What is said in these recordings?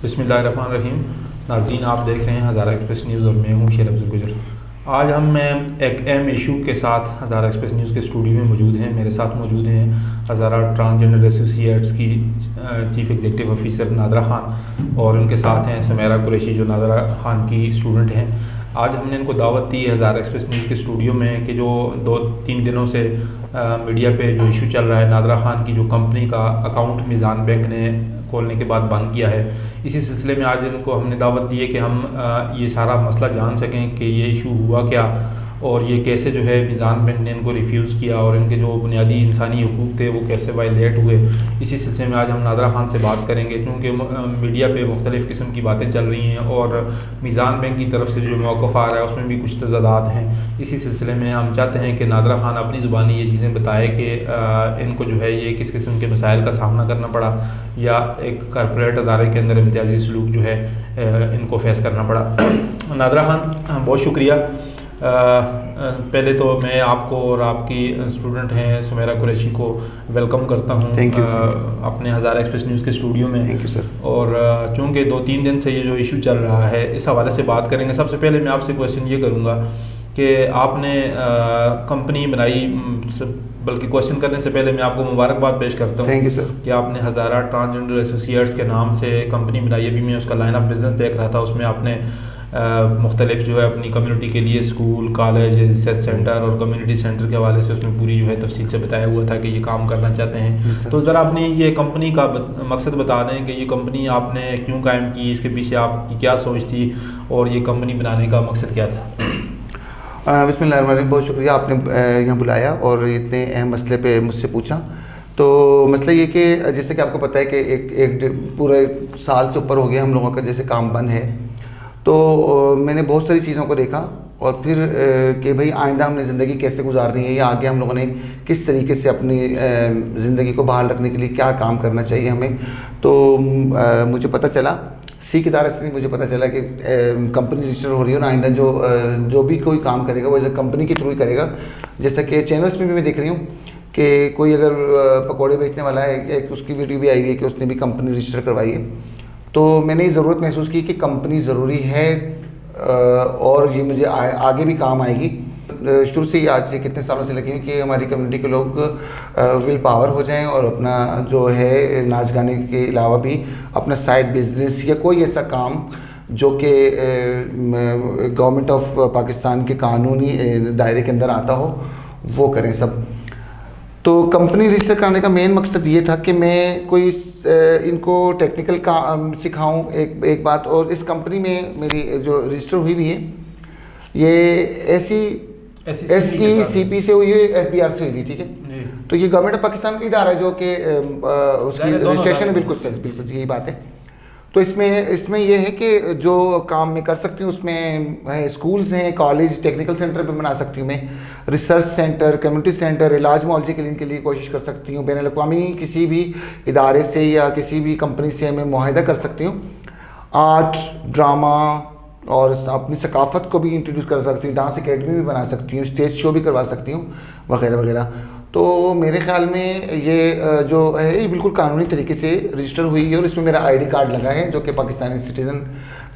बिस्मिल्लाहिर्रहमानिर्रहीम। नाज़रीन, आप देख रहे हैं हज़ारा एक्सप्रेस न्यूज़ और मैं हूँ शेर अफजल गुजर। आज मैं एक अहम इशू के साथ हज़ारा एक्सप्रेस न्यूज़ के स्टूडियो में मौजूद हैं। मेरे साथ मौजूद हैं हज़ारा ट्रांसजेंडर एसोसिएट्स की chief executive officer NADRA Khan और उनके साथ हैं समेरा कुरैशी जो नादरा ख़ान की स्टूडेंट हैं। आज हमने इनको दावत दी हज़ारा एक्सप्रेस न्यूज़ के स्टूडियो में कि जो 2-3 दिनों से मीडिया पे जो इशू चल रहा है, नादरा ख़ान की जो कंपनी का अकाउंट मीज़ान बैंक ने खोलने के बाद बंद किया है, इसी सिलसिले में आज इनको हमने दावत दी है कि हम ये सारा मसला जान सकें कि ये इशू हुआ क्या और ये कैसे जो है मीज़ान बैंक ने इनको रिफ्यूज़ किया और इनके जो बुनियादी इंसानी हुकूक थे वो कैसे वायलेट हुए। इसी सिलसिले में आज हम नादरा ख़ान से बात करेंगे, क्योंकि मीडिया पे मुख्तलिफ़ किस्म की बातें चल रही हैं और मीज़ान बैंक की तरफ से जो मौक़िफ़ आ रहा है उसमें भी कुछ तज़ादात हैं। इसी सिलसिले में हम चाहते हैं कि नादरा ख़ान अपनी ज़ुबानी ये चीज़ें बताए कि इनको जो है ये किस किस्म के मसाइल का सामना करना पड़ा या एक कॉर्पोरेट अदारे के अंदर इम्तियाज़ी सलूक जो है इनको फेस करना पड़ा। नादरा ख़ान, बहुत शुक्रिया। पहले तो मैं आपको और आपकी स्टूडेंट हैं समेरा कुरैशी को वेलकम करता हूँ अपने हज़ारा एक्सप्रेस न्यूज़ के स्टूडियो में। Thank you sir. और चूँकि 2-3 दिन से ये जो इशू चल रहा है इस हवाले से बात करेंगे। सबसे पहले मैं आपसे क्वेश्चन ये करूँगा कि आपने कंपनी बनाई, बल्कि क्वेश्चन करने से पहले मैं आपको मुबारकबाद पेश करता हूँ। Thank you sir. कि आपने हज़ारा ट्रांसजेंडर एसोसिएट्स के नाम से कंपनी बनाई। अभी मैं उसका लाइन ऑफ बिज़नेस देख रहा था, उसमें आपने मुख्तलिफ जो है अपनी कम्युनिटी के लिए स्कूल, कॉलेज, रिसर्च सेंटर और कम्युनिटी सेंटर के हवाले से उसमें पूरी जो है तफसील से बताया हुआ था कि ये काम करना चाहते हैं। तो ज़रा अपनी ये कंपनी का मकसद बता दें कि ये कंपनी आपने क्यों कायम की, इसके पीछे आपकी क्या सोच थी और ये कंपनी बनाने का मकसद क्या था। बिस्मिल्लाहिर्रहमानिर्रहीम, बहुत शुक्रिया आपने यहाँ बुलाया और इतने अहम मसले पे मुझसे पूछा। तो मसला ये कि जैसे कि आपको पता है कि एक पूरे साल से ऊपर हो गया हम लोगों का जैसे काम बंद है। तो मैंने बहुत सारी चीज़ों को देखा और फिर कि भाई आइंदा हमने ज़िंदगी कैसे गुजारनी है या आगे हम लोगों ने किस तरीके से अपनी ज़िंदगी को बहाल रखने के लिए क्या काम करना चाहिए हमें। तो मुझे पता चला, सी इदारे से मुझे पता चला कि कंपनी रजिस्टर हो रही है और आइंदा जो भी कोई काम करेगा वो कंपनी के थ्रू ही करेगा। जैसा कि चैनल्स में भी मैं देख रही हूँ कि कोई अगर पकौड़े बेचने वाला है, एक उसकी वीडियो भी आई है कि उसने भी कंपनी रजिस्टर करवाई है। तो मैंने ये ज़रूरत महसूस की कि कंपनी ज़रूरी है और ये मुझे आगे भी काम आएगी। शुरू से ही, आज से कितने सालों से लगे हैं कि हमारी कम्युनिटी के लोग विल पावर हो जाएं और अपना जो है नाच गाने के अलावा भी अपना साइड बिजनेस या कोई ऐसा काम जो कि गवर्नमेंट ऑफ पाकिस्तान के कानूनी दायरे के अंदर आता हो वो करें सब। तो कंपनी रजिस्टर करने का मेन मकसद ये था कि मैं कोई इनको टेक्निकल काम सिखाऊं, एक बात। और इस कंपनी में मेरी जो रजिस्टर हुई है ये SECP से हुई है, FBR से हुई है, ठीक है। तो ये गवर्नमेंट ऑफ पाकिस्तान का इदारा है जो कि उसकी रजिस्ट्रेशन बिल्कुल यही बात है। तो इसमें यह है कि जो काम मैं कर सकती हूँ उसमें स्कूल्स हैं, कॉलेज, टेक्निकल सेंटर पे बना सकती हूँ मैं, रिसर्च सेंटर, कम्युनिटी सेंटर, इलाज मुआवजे के लिए इनके लिए कोशिश कर सकती हूँ। बैनुल-अक़वामी किसी भी इदारे से या किसी भी कंपनी से मैं मुआहिदा कर सकती हूँ। आर्ट, ड्रामा और अपनी सकाफ़त को भी इंट्रोड्यूस कर सकती हूँ, डांस एकेडमी भी बना सकती हूँ, स्टेज शो भी करवा सकती हूँ वगैरह वगैरह। तो मेरे ख़्याल में ये जो है ये बिल्कुल कानूनी तरीके से रजिस्टर हुई है और इसमें मेरा ID कार्ड लगा है जो कि पाकिस्तानी सिटीज़न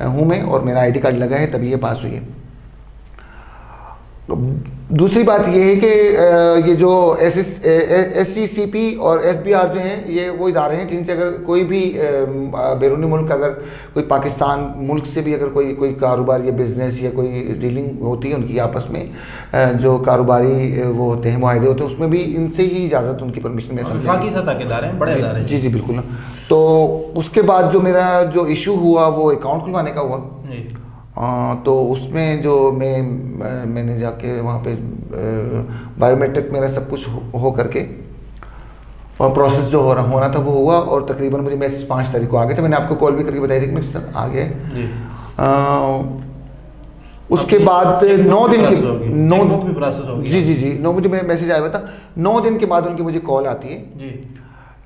हूँ मैं, और मेरा ID कार्ड लगा है तभी ये पास हुई है। दूसरी बात ये है कि ये जो SECP और FBR जो हैं ये वो इदारे हैं जिनसे अगर कोई भी बैरूनी मुल्क, अगर कोई पाकिस्तान मुल्क से भी अगर कोई कारोबार या बिज़नेस या कोई डीलिंग होती है उनकी आपस में, जो कारोबारी वो होते हैं, मुआहदे होते हैं, उसमें भी इनसे ही इजाज़त, उनकी परमिशन में वफाकी सतह के इदारे हैं, बड़े इदारे हैं। जी बिल्कुल। तो उसके बाद जो मेरा जो इशू हुआ वो अकाउंट खुलवाने का हुआ। तो उसमें जो मैंने जाके वहाँ पे बायोमेट्रिक मेरा सब कुछ हो करके और प्रोसेस जो होना था वो हुआ और तकरीबन मुझे मैसेज 5 तारीख को आ गए थे। मैंने आपको कॉल भी करके बताया कि सर आ गए। उसके बाद 9 दिन की जी 9 मुझे मैसेज आया हुआ था। 9 दिन के बाद उनकी मुझे कॉल आती है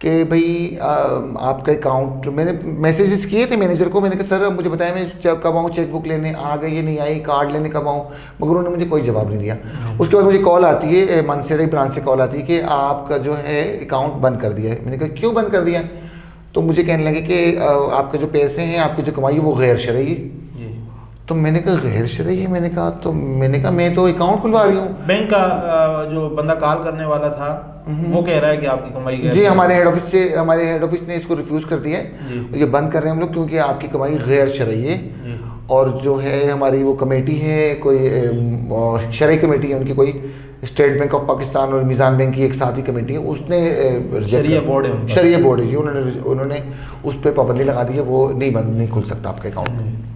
कि भाई आपका अकाउंट, मैंने मैसेजेस किए थे मैनेजर को। मैंने कहा सर मुझे बताया मैं कब आऊँ चेकबुक लेने, आ गई ये नहीं आई, कार्ड लेने कब आऊँ, मगर उन्होंने मुझे कोई जवाब नहीं दिया। उसके बाद मुझे कॉल आती है मनसेरा ब्रांच से कॉल आती है कि आपका जो है अकाउंट बंद कर दिया है। मैंने कहा क्यों बंद कर दिया? तो मुझे कहने लगे कि आपके जो पैसे हैं, आपकी जो कमाई है वो गैर शरई है। तो मैंने कहा गैर शरई है, मैंने कहा मैं तो अकाउंट खुलवा रही हूँ। बैंक का जो बंदा कॉल करने वाला था वो कह रहा है कि आपकी कमाई गैर जी, हमारे हेड ऑफिस ने इसको रिफ्यूज़ कर दिया है, ये बंद कर रहे हैं हम लोग, क्योंकि आपकी कमाई गैर शरई है। और जो है हमारी वो कमेटी है, कोई शरई कमेटी है उनकी, कोई स्टेट बैंक ऑफ पाकिस्तान और मीज़ान बैंक की एक साथ ही कमेटी है, उसने शरिया बोर्ड है जी, उन्होंने उस पर पाबंदी लगा दी है, वो नहीं खुल सकता आपका अकाउंट।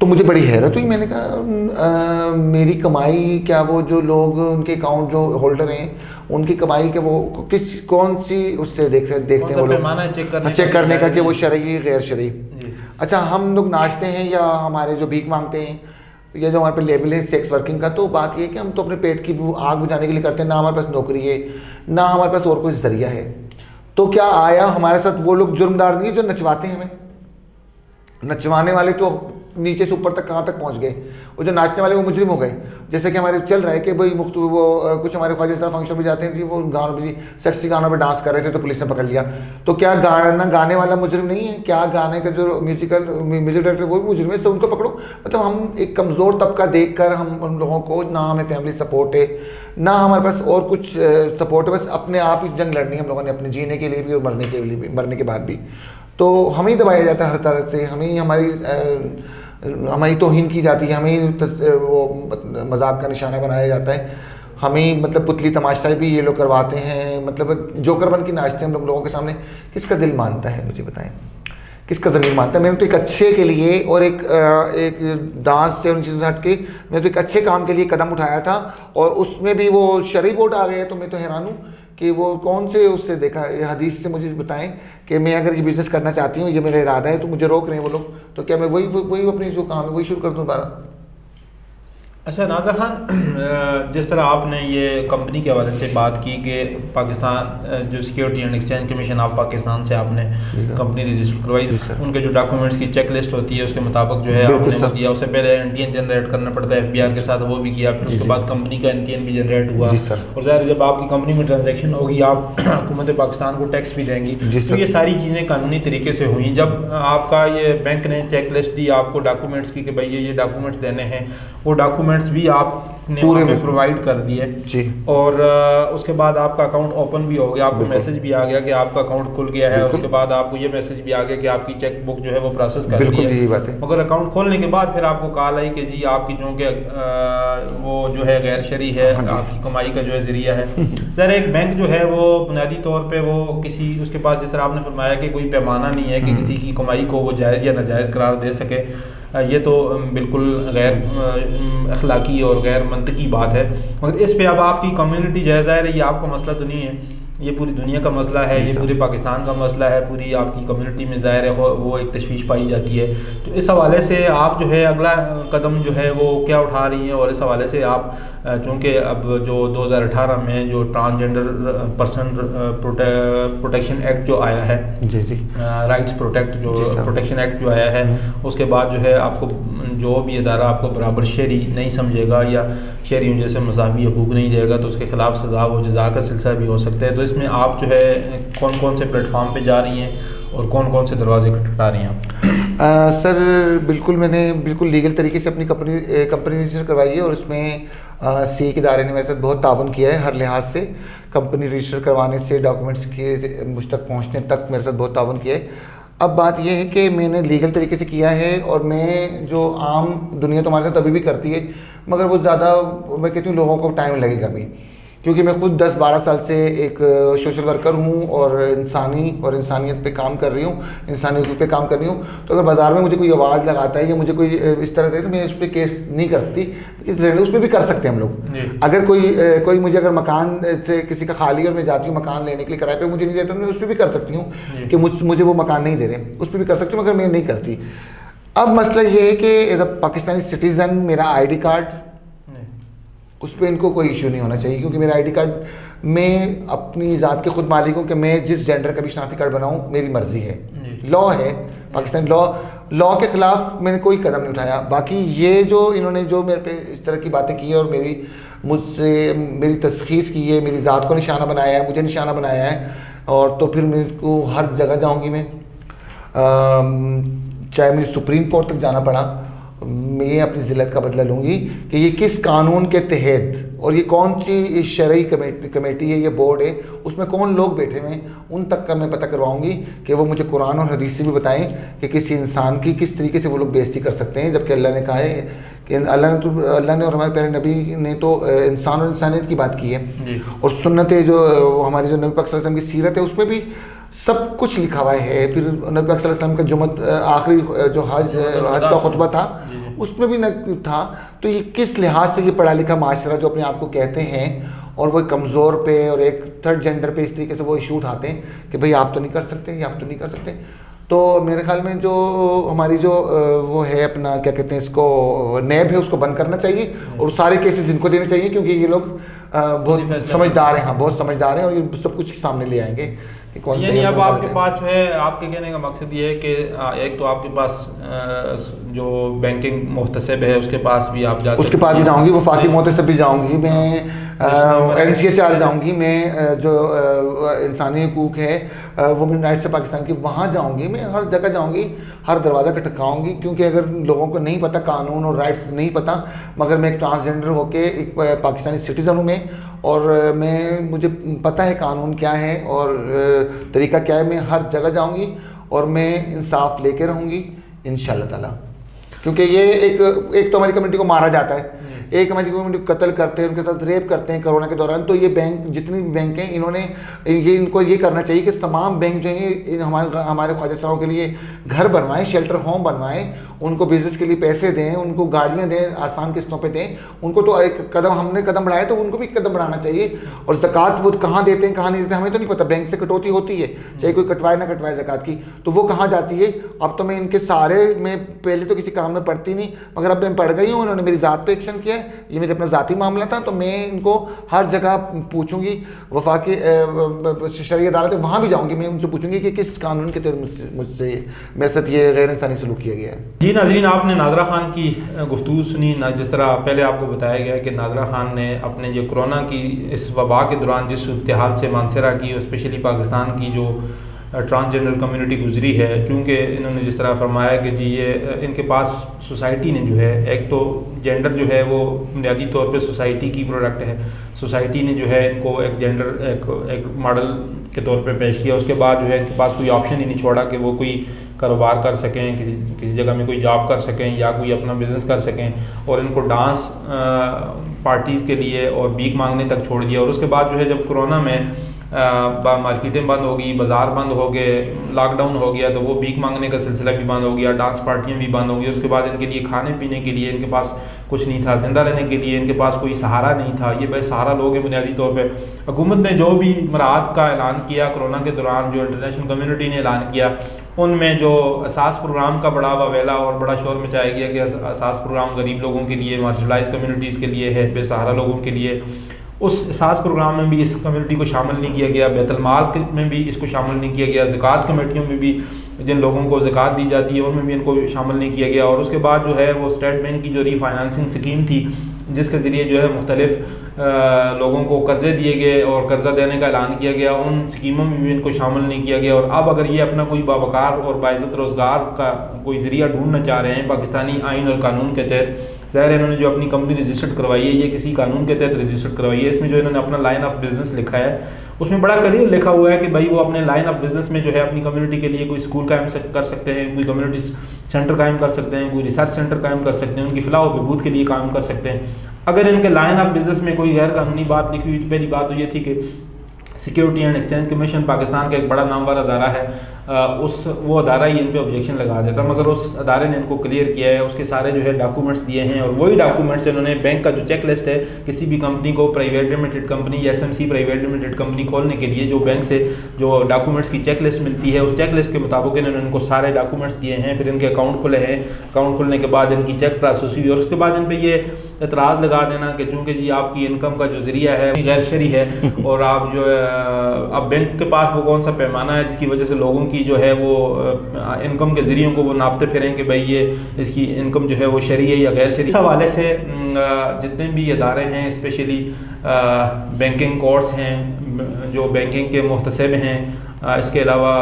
तो मुझे बड़ी हैरत हुई, मैंने कहा मेरी कमाई क्या, वो जो लोग उनके अकाउंट जो होल्डर हैं उनकी कमाई के वो कौन सी उससे देखते हैं वो लोग चेक करने का कि वो शरई गैर शरई। अच्छा, हम लोग नाचते हैं या हमारे जो भीख मांगते हैं या जो हमारे पे लेबल है सेक्स वर्किंग का, तो बात ये है कि हम तो अपने पेट की आग बुझाने के लिए करते हैं, ना हमारे पास नौकरी है, ना हमारे पास और कोई जरिया है। तो क्या आया हमारे साथ वो लोग जुर्मदार नहीं है जो नचवाते हैं हमें? नचवाने वाले तो नीचे से ऊपर तक कहाँ तक पहुँच गए, और जो नाचने वाले वो मुजरिम हो गए। जैसे कि हमारे चल रहा है कि भाई वो कुछ हमारे ख्वाजा इस तरह फंक्शन में जाते हैं जी, वो गानों में जी सेक्सी गानों में डांस कर रहे थे तो पुलिस ने पकड़ लिया। तो क्या गाने वाला मुजरिम नहीं है? क्या गाने का जो म्यूजिक डायरेक्टर वो भी मुजरिम है? उनको पकड़ो। मतलब हम एक कमज़ोर तबका देख कर हम उन लोगों को, ना हमें फैमिली सपोर्ट है, ना हमारे पास और कुछ सपोर्ट है, बस अपने आप ही जंग लड़नी है हम लोगों ने, अपने जीने के लिए भी और मरने के लिए भी, मरने के बाद भी। तो हमें ही दबाया जाता है हर तरह से, हमें तौहीन की जाती है, हमें वो मजाक का निशाना बनाया जाता है, हमें मतलब पुतली तमाशा भी ये लोग करवाते हैं, मतलब जोकर बन के नाचते हैं हम लोगों के सामने। किसका दिल मानता है मुझे बताएं, किसका ज़मीर मानता है? मैंने तो एक अच्छे के लिए और एक डांस से उन चीज़ों से हट के मैंने तो एक अच्छे काम के लिए कदम उठाया था, और उसमें भी वो शरई बोर्ड आ गया। तो मैं तो हैरान हूँ कि वो कौन से उससे देखा, ये हदीस से मुझे बताएं कि मैं अगर ये बिज़नेस करना चाहती हूँ, ये मेरा इरादा है, तो मुझे रोक रहे हैं वो लोग, तो क्या मैं वही अपनी जो काम है वही शुरू कर दूँ दोबारा? अच्छा नादर खान, जिस तरह आपने ये कंपनी के हवाले से बात की कि पाकिस्तान जो security and exchange commission of Pakistan से आपने कंपनी रजिस्टर करवाई, उनके जो डॉक्यूमेंट्स की चेक लिस्ट होती है उसके मुताबिक जो है आपने वो दिया। उससे पहले एनटीएन जनरेट करना पड़ता है FBR के साथ, वो भी किया, फिर उसके बाद कंपनी का एनटीएन भी जनरेट हुआ, और ज़ाहिर जब आपकी कंपनी में ट्रांजेक्शन होगी आप हुकूमत पाकिस्तान को टैक्स भी देंगी। तो ये सारी चीज़ें कानूनी तरीके से हुई। जब आपका ये बैंक ने चेक लिस्ट दी आपको डॉक्यूमेंट्स की कि भाई ये डॉक्यूमेंट्स देने हैं, वो डॉक्यूमेंट्स भी आपने हमें प्रोवाइड कर दिए जी, और उसके बाद आपका अकाउंट ओपन भी हो गया, आपको मैसेज भी आ गया कि आपका अकाउंट खुल गया है, उसके बाद आपको ये मैसेज भी आ गया कि आपकी चेक बुक जो है वो प्रोसेस कर दी है। मगर अकाउंट खोलने के बाद फिर आपको कॉल आई कि जी आपकी जो कि वो जो है गैर शरई है, आपकी कमाई का जो है जरिया है। ज़रा एक बैंक जो है वो बुनियादी तौर पर वो किसी उसके पास, जिस तरह आपने फरमाया कि कोई पैमाना नहीं है कि किसी की कमाई को वो जायज़ या नाजायज़ करार दे सके, ये तो बिल्कुल गैर अखलाकी और गैर मंतकी बात है। मगर इस पे अब आपकी कम्युनिटी जायज़ा है, ये आपका मसला तो नहीं है, ये पूरी दुनिया का मसला है, ये पूरे पाकिस्तान का मसला है, पूरी आपकी कम्युनिटी में ज़ाहिर है वो एक तशवीश पाई जाती है। तो इस हवाले से आप जो है अगला कदम जो है वो क्या उठा रही हैं, और इस हवाले से आप चूँकि अब जो 2018 में जो ट्रांसजेंडर पर्सन प्रोटेक्शन एक्ट जो आया है, जी जी राइट्स प्रोटेक्शन एक्ट जो आया है, उसके बाद जो है आपको जो भी इदारा आपको बराबर शहरी नहीं समझेगा या शहरियों जैसे मसावी हकूक़ नहीं देगा तो उसके ख़िलाफ़ सज़ा व जज़ा का सिलसिला भी हो सकता है। तो इसमें आप जो है कौन कौन से प्लेटफॉर्म पे जा रही हैं और कौन कौन से दरवाजे खटखटा रही हैं आप? सर बिल्कुल, मैंने बिल्कुल लीगल तरीके से अपनी कंपनी रजिस्टर करवाई है, और उसमें सी के इदारे ने मेरे साथ बहुत तावन किया है हर लिहाज से। कंपनी रजिस्टर करवाने से डॉक्यूमेंट्स के मुझ तक पहुँचने तक मेरे साथ बहुत तावन किया है। अब बात यह है कि मैंने लीगल तरीके से किया है, और मैं जो आम दुनिया तो हमारे साथ अभी भी करती है, मगर वो ज़्यादा मैं कहती हूँ लोगों को टाइम लगेगा अभी, क्योंकि मैं खुद 10-12 साल से एक सोशल वर्कर हूँ और इंसानियत पे काम कर रही हूँ, इंसानी हकूक़ पे काम कर रही हूँ। तो अगर बाज़ार में मुझे कोई आवाज़ लगाता है या मुझे कोई इस तरह दे तो मैं उस पर केस नहीं करती, उस पर भी कर सकते हैं हम लोग। अगर कोई मुझे अगर मकान से किसी का खाली और मैं जाती हूँ मकान लेने के लिए किराए पे मुझे नहीं देता, मैं उस पर भी कर सकती हूँ कि मुझे वो मकान नहीं दे रहे, उस पर भी कर सकती हूँ, मगर मैं नहीं करती। अब मसला ये है कि एज अ पाकिस्तानी सिटीज़न मेरा ID कार्ड, उस पर इनको कोई इशू नहीं होना चाहिए, क्योंकि मेरा ID कार्ड मैं अपनी ज़ात के खुद मालिक हूँ कि मैं जिस जेंडर का भी शनाख्ती कार्ड बनाऊँ, मेरी मर्ज़ी है, लॉ है पाकिस्तानी लॉ के ख़िलाफ़ मैंने कोई कदम नहीं उठाया। बाकी ये जो इन्होंने जो मेरे पे इस तरह की बातें की है और मुझसे मेरी तस्खीस की है, मेरी ज़ात को निशाना बनाया है, मुझे निशाना बनाया है, और तो फिर मेरे को हर जगह जाऊंगी मैं, चाहे मुझे सुप्रीम कोर्ट तक जाना पड़ा, मैं अपनी ज़िल्लत का बदला लूँगी कि ये किस कानून के तहत और ये कौन सी शरई कमेटी है, ये बोर्ड है, उसमें कौन लोग बैठे हुए हैं, उन तक का मैं पता करवाऊँगी कि वो मुझे कुरान और हदीस से भी बताएं कि किसी इंसान की किस तरीके से वो लोग बेइज्जती कर सकते हैं, जबकि अल्लाह ने कहा है कि अल्लाह ने और हमारे प्यारे नबी ने तो इंसान और इंसानियत की बात की है। और सुन्नत जो हमारी जो नबी पाक सल्लल्लाहु अलैहि वसल्लम की सीरत है उसमें भी सब कुछ लिखा हुआ है। फिर नबी पाक सल्लल्लाहु अलैहि वसल्लम का जुम्मत आखिरी जो हज का खुतबा था उसमें भी न था। तो ये किस लिहाज से ये पढ़ा लिखा माशरा जो अपने आप को कहते हैं और वो कमज़ोर पे और एक थर्ड जेंडर पे इस तरीके से वो इशू उठाते हैं कि भाई आप तो नहीं कर सकते, ये आप तो नहीं कर सकते। तो मेरे ख्याल में जो हमारी जो वो है अपना क्या कहते हैं इसको नैब है उसको बंद करना चाहिए और सारे केसेस इनको देने चाहिए, क्योंकि ये लोग बहुत समझदार हैं। हाँ, बहुत समझदार हैं और ये सब कुछ सामने ले आएंगे कि कौन यानी अब आपके पास जो है, आपके कहने का मकसद ये है कि एक तो आपके पास जो बैंकिंग मुहतसिब है उसके पास भी आप जा सकते, उसके पास भी जाऊँगी, वफाकी मुहतसिब भी जाऊँगी, मैं NCHR जाऊँगी, मैं जो इंसानी हकूक़ है वो वुमेन राइट्स से पाकिस्तान की वहाँ जाऊँगी, मैं हर जगह जाऊँगी, हर दरवाज़ा खटकाऊँगी। क्योंकि अगर लोगों को नहीं पता कानून और राइट्स नहीं पता, मगर मैं एक ट्रांसजेंडर होके एक पाकिस्तानी सिटीज़न हूँ मैं, और मुझे पता है कानून क्या है और तरीका क्या है, मैं हर जगह जाऊँगी और मैं इंसाफ लेके रहूँगी इंशाअल्लाह ताला। क्योंकि ये एक तो हमारी कम्युनिटी को मारा जाता है, एक हमारी कम्युनिटी को कत्ल करते हैं, उनके साथ रेप करते हैं कोरोना के दौरान। तो ये बैंक जितनी भी बैंक हैं इनको ये करना चाहिए कि तमाम बैंक जो हैं हमारे ख्वाजा सराओं के लिए घर बनवाएं, शेल्टर होम बनवाएं, उनको बिजनेस के लिए पैसे दें, उनको गाड़ियाँ दें, आसान किस्तों पे दें। उनको तो एक कदम हमने कदम बढ़ाया तो उनको भी कदम बढ़ाना चाहिए। और ज़कात वो कहाँ देते हैं कहाँ नहीं देते हमें तो नहीं पता, बैंक से कटौती होती है, चाहे कोई कटवाए ना कटवाए ज़कात की, तो वो कहाँ जाती है। अब तो मैं इनके सारे, मैं पहले तो किसी काम में पढ़ती नहीं, मगर अब मैं पढ़ गई हूँ, उन्होंने मेरी ज़ात पे एक्शन किया है, ये मेरे अपना ज़ाती मामला था, तो मैं इनको हर जगह पूछूंगी। वफाकी शरई अदालत है वहाँ भी जाऊँगी, मैं उनसे पूछूंगी कि किस कानून के तहत मुझसे मेरे साथ ये गैर इंसानी सलूक किया गया है। जी नाज़रीन, आपने नादरा खान की गुफ्तगू सुनी ना, जिस तरह पहले आपको बताया गया कि नादरा खान ने अपने जो कोरोना की इस वबा के दौरान जिस इत्तेहाद से मानसरा की और स्पेशली पाकिस्तान की जो ट्रांसजेंडर कम्युनिटी गुजरी है, चूँकि इन्होंने जिस तरह फरमाया कि जी ये इनके पास सोसाइटी ने जो है, एक तो जेंडर जो है वो बुनियादी तौर पे सोसाइटी की प्रोडक्ट है, सोसाइटी ने जो है इनको एक जेंडर एक मॉडल के तौर पे पेश किया। उसके बाद जो है इनके पास कोई ऑप्शन ही नहीं छोड़ा कि वो कोई कारोबार कर सकें, किसी जगह में कोई जॉब कर सकें या कोई अपना बिज़नेस कर सकें, और इनको डांस पार्टीज़ के लिए और भीख मांगने तक छोड़ दिया। और उसके बाद जो है जब कोरोना में मार्केटें बंद हो गई, बाज़ार बंद हो गए, लॉकडाउन हो गया, तो वो भीख मांगने का सिलसिला भी बंद हो गया, डांस पार्टियाँ भी बंद हो गई। उसके बाद इनके लिए खाने पीने के लिए इनके पास कुछ नहीं था, ज़िंदा रहने के लिए इनके पास कोई सहारा नहीं था। ये बेसहारा लोग हैं बुनियादी तौर पे। हुकूमत ने जो भी मराहत का ऐलान किया कोरोना के दौरान, जो इंटरनेशनल कम्युनिटी ने ऐलान किया, उनमें जो असास प्रोग्राम का बड़ा वावेला और बड़ा शोर मचाया गया कि असास प्रोग्राम गरीब लोगों के लिए, मार्जिनलाइज कम्युनिटीज़ के लिए है, बेसहारा लोगों के लिए। उस असास प्रोग्राम में भी इस कम्युनिटी को शामिल नहीं किया गया, बैतुल माल में भी इसको शामिल नहीं किया गया, ज़कात कमेटियों में भी जिन लोगों को ज़कात दी जाती है उनमें भी इनको शामिल नहीं किया गया। और उसके बाद जो है वो स्टेट बैंक की जो रीफाइनेंसिंग स्कीम थी, जिसके ज़रिए जो है मुख्तलिफ लोगों को कर्ज़े दिए गए और कर्ज़ा देने का ऐलान किया गया, उन स्कीमों में भी इनको शामिल नहीं किया गया। और अब अगर ये अपना कोई बावकार और बाइज़्ज़त रोज़गार का कोई ज़रिया ढूंढना चाह रहे हैं पाकिस्तानी आइन और कानून के तहत, ज़ाहिर है इन्होंने जो अपनी कंपनी रजिस्टर्ड करवाई है ये किसी कानून के तहत रजिस्टर्ड करवाई है। इसमें जो इन्होंने अपना लाइन ऑफ बिज़नेस लिखा है उसमें बड़ा क्लियर लिखा हुआ है कि भाई वो अपने लाइन ऑफ बिज़नेस में जो है अपनी कम्युनिटी के लिए कोई स्कूल कायम कर सकते हैं, कोई कम्युनिटी सेंटर कायम कर सकते हैं, कोई रिसर्च सेंटर कायम कर सकते हैं, उनकी फ़लाह व बहबूद के लिए काम कर सकते हैं। अगर इनके लाइन ऑफ बिज़नेस में कोई गैर कानूनी बात लिखी हुई, तो पहली बात तो ये थी कि security and exchange commission Pakistan का एक बड़ा नामवर अदारा है, वो अदारा ही इन पे ऑब्जेक्शन लगा देता, मगर उस अदारे ने इनको क्लियर किया है, उसके सारे जो है डॉक्यूमेंट्स दिए हैं और वही डॉक्यूमेंट्स इन्होंने बैंक का जो चेक लिस्ट है किसी भी कंपनी को, प्राइवेट लिमिटेड कंपनी या SMC प्राइवेट लिमिटेड कंपनी खोलने के लिए जो बैंक से जो डॉक्यूमेंट्स की चेक लिस्ट मिलती है, उस चेक लिस्ट के मुताबिक इन्होंने इनको सारे डॉक्यूमेंट्स दिए हैं। फिर इनके अकाउंट खुले हैं, अकाउंट खुलने के बाद इनकी चेक प्रोसेस हुई और उसके बाद इन पर यह एतराज़ लगा देना कि चूँकि जी आपकी इनकम का जो ज़रिया है गैर शरई है और आप जो अब बैंक के पास वो कौन सा पैमाना है जिसकी वजह से लोगों की जो है वो इनकम के ज़रियों को वो नापते फिरें कि भाई ये इसकी इनकम जो है वो शरई है या गैर शरई। इस हवाले से जितने भी इदारे हैं, स्पेशली बैंकिंग कोर्ट्स हैं, जो बैंकिंग के मुहतसिब हैं, इसके अलावा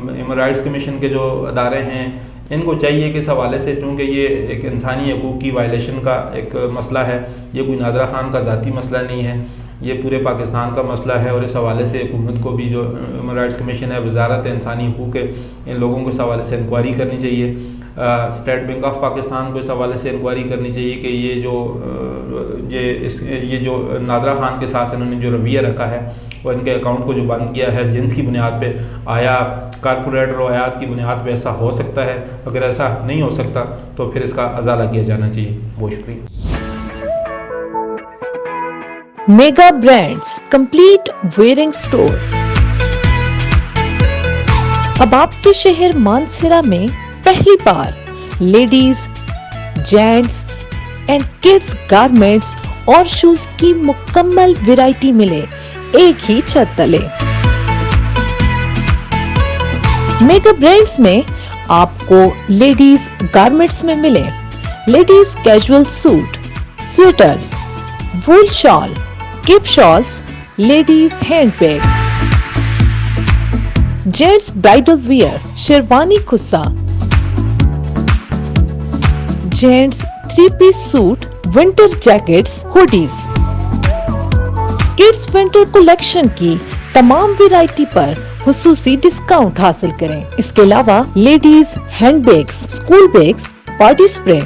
ह्यूमन राइट्स कमीशन के जो अदारे हैं, इनको चाहिए कि इस हवाले से, चूँकि ये एक इंसानी हकूक़ की वायलेशन का एक मसला है, ये कोई नादरा ख़ान का ज़ाती मसला नहीं है, ये पूरे पाकिस्तान का मसला है। और इस हवाले से हुकूमत को भी, जो ह्यूमन राइट्स कमीशन है, वजारत इंसानी हकूक़ है, इन लोगों को इस हवाले से इंक्वायरी करनी चाहिए। स्टेट बैंक ऑफ पाकिस्तान को इस हवाले से इंक्वायरी करनी चाहिए कि ये जो नादरा ख़ान के साथ इन्होंने जो रवैया रखा है, और इनके अकाउंट को जो बंद किया है जिन्स की बुनियाद पे, आया कारपोरेट रवायात की बुनियाद पे ऐसा हो सकता है? अगर ऐसा नहीं हो सकता तो फिर इसका अजाला किया जाना चाहिए। बहुत शुक्रिया। Mega brands complete wearing store अब आपके शहर मानसरा में पहली बार ladies, gents and kids garments और शूज की मुकम्मल वैरायटी मिले एक ही छत तले। मेगा ब्रांड्स में आपको लेडीज गारमेंट्स में मिले ladies casual suit, sweaters, wool shawl, किप shawls, ladies handbag, gents bridal wear, sherwani khussa, gents three piece suit, winter jackets, hoodies. Kids winter collection की तमाम वैरायटी पर हुसूसी डिस्काउंट हासिल करें। इसके अलावा ladies handbags, school bags, party spray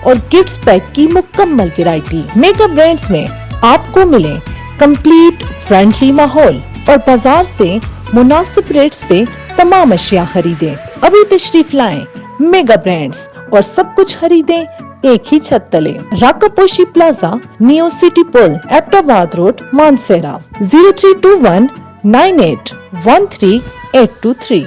और गिफ्ट्स पैक की मुकम्मल वैरायटी। मेगा ब्रांड्स में आपको मिले कंप्लीट फ्रेंडली माहौल और बाजार से मुनासिब रेट्स पे तमाम अशिया खरीदें। अभी तशरीफ लाएं मेगा ब्रांड्स और सब कुछ खरीदें एक ही छत तले। राकापोशी प्लाजा, नियो सिटी पुल, एबटाबाद रोड, मानसेरा। 0321 9813 823।